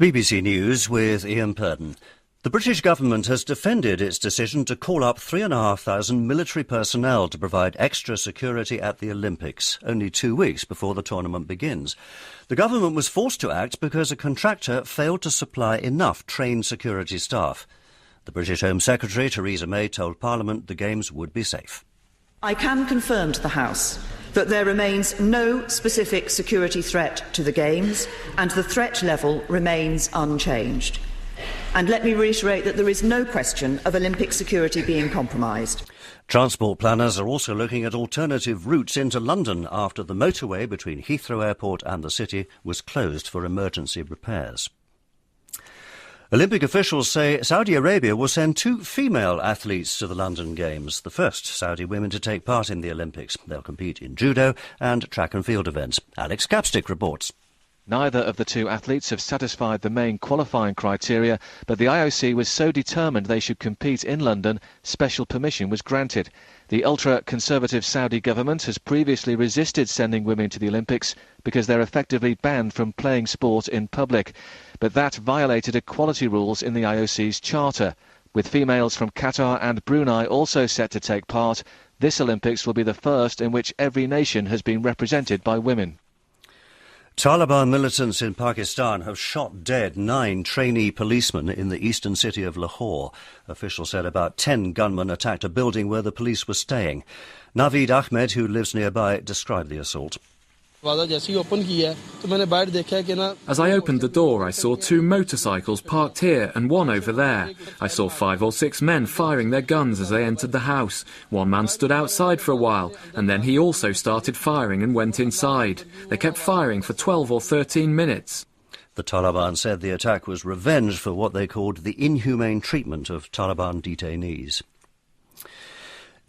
BBC News with Iain Purdon. The British government has defended its decision to call up 3,500 military personnel to provide extra security at the Olympics, only 2 weeks before the tournament begins. The government was forced to act because a contractor failed to supply enough trained security staff. The British Home Secretary, Theresa May, told Parliament the Games would be safe. I can confirm to the House that there remains no specific security threat to the Games and the threat level remains unchanged. And let me reiterate that there is no question of Olympic security being compromised. Transport planners are also looking at alternative routes into London after the motorway between Heathrow Airport and the city was closed for emergency repairs. Olympic officials say Saudi Arabia will send 2 female athletes to the London Games, the first Saudi women to take part in the Olympics. They'll compete in judo and track and field events. Alex Capstick reports. Neither of the 2 athletes have satisfied the main qualifying criteria, but the IOC was so determined they should compete in London, special permission was granted. The ultra-conservative Saudi government has previously resisted sending women to the Olympics because they're effectively banned from playing sport in public. But that violated equality rules in the IOC's charter. With females from Qatar and Brunei also set to take part, this Olympics will be the first in which every nation has been represented by women. Taliban militants in Pakistan have shot dead 9 trainee policemen in the eastern city of Lahore. Officials said about 10 gunmen attacked a building where the police were staying. Naveed Ahmed, who lives nearby, described the assault. As I opened the door, I saw 2 motorcycles parked here and one over there. I saw 5 or 6 men firing their guns as they entered the house. One man stood outside for a while, and then he also started firing and went inside. They kept firing for 12 or 13 minutes. The Taliban said the attack was revenge for what they called the inhumane treatment of Taliban detainees.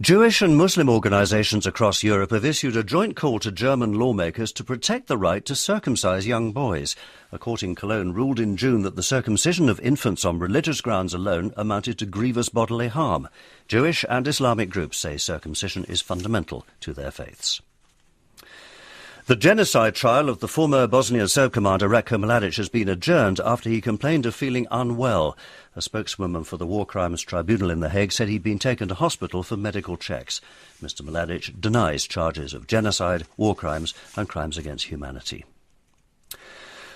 Jewish and Muslim organisations across Europe have issued a joint call to German lawmakers to protect the right to circumcise young boys. A court in Cologne ruled in June that the circumcision of infants on religious grounds alone amounted to grievous bodily harm. Jewish and Islamic groups say circumcision is fundamental to their faiths. The genocide trial of the former Bosnian Serb commander Ratko Mladic has been adjourned after he complained of feeling unwell. A spokeswoman for the War Crimes Tribunal in The Hague said he'd been taken to hospital for medical checks. Mr Mladic denies charges of genocide, war crimes and crimes against humanity.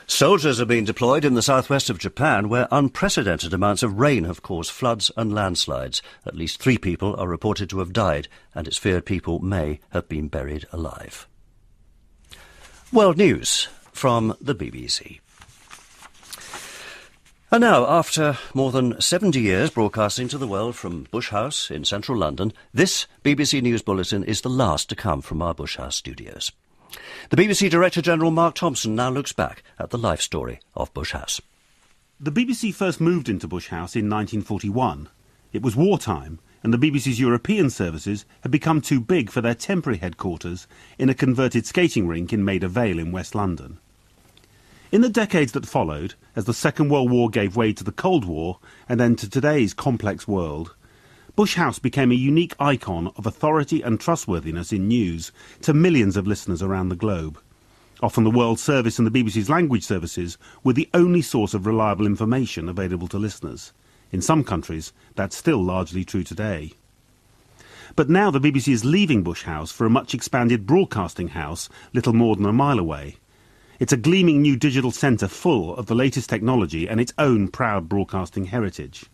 Soldiers are being deployed in the southwest of Japan, where unprecedented amounts of rain have caused floods and landslides. At least 3 people are reported to have died, and it's feared people may have been buried alive. World News from the BBC. And now, after more than 70 years broadcasting to the world from Bush House in central London, this BBC News Bulletin is the last to come from our Bush House studios. The BBC Director-General Mark Thompson now looks back at the life story of Bush House. The BBC first moved into Bush House in 1941. It was wartime, and the BBC's European services had become too big for their temporary headquarters in a converted skating rink in Maida Vale in West London. In the decades that followed, as the Second World War gave way to the Cold War and then to today's complex world, Bush House became a unique icon of authority and trustworthiness in news to millions of listeners around the globe. Often the World Service and the BBC's language services were the only source of reliable information available to listeners. In some countries, that's still largely true today. But now the BBC is leaving Bush House for a much expanded broadcasting house little more than a mile away. It's a gleaming new digital centre full of the latest technology and its own proud broadcasting heritage.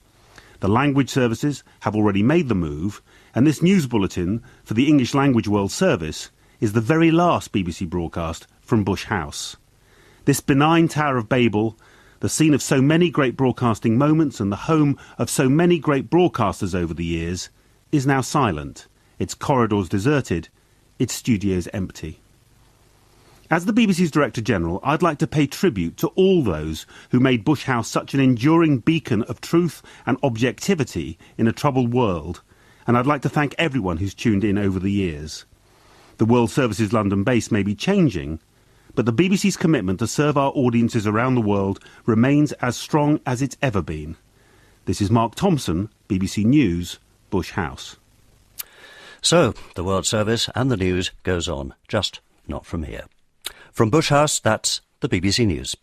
The language services have already made the move, and this news bulletin for the English Language World Service is the very last BBC broadcast from Bush House. This benign Tower of Babel, the scene of so many great broadcasting moments and the home of so many great broadcasters over the years, is now silent, its corridors deserted, its studios empty. As the BBC's Director-General, I'd like to pay tribute to all those who made Bush House such an enduring beacon of truth and objectivity in a troubled world, and I'd like to thank everyone who's tuned in over the years. The World Service's London base may be changing, but the BBC's commitment to serve our audiences around the world remains as strong as it's ever been. This is Mark Thompson, BBC News, Bush House. So, the World Service and the news goes on, just not from here. From Bush House, that's the BBC News.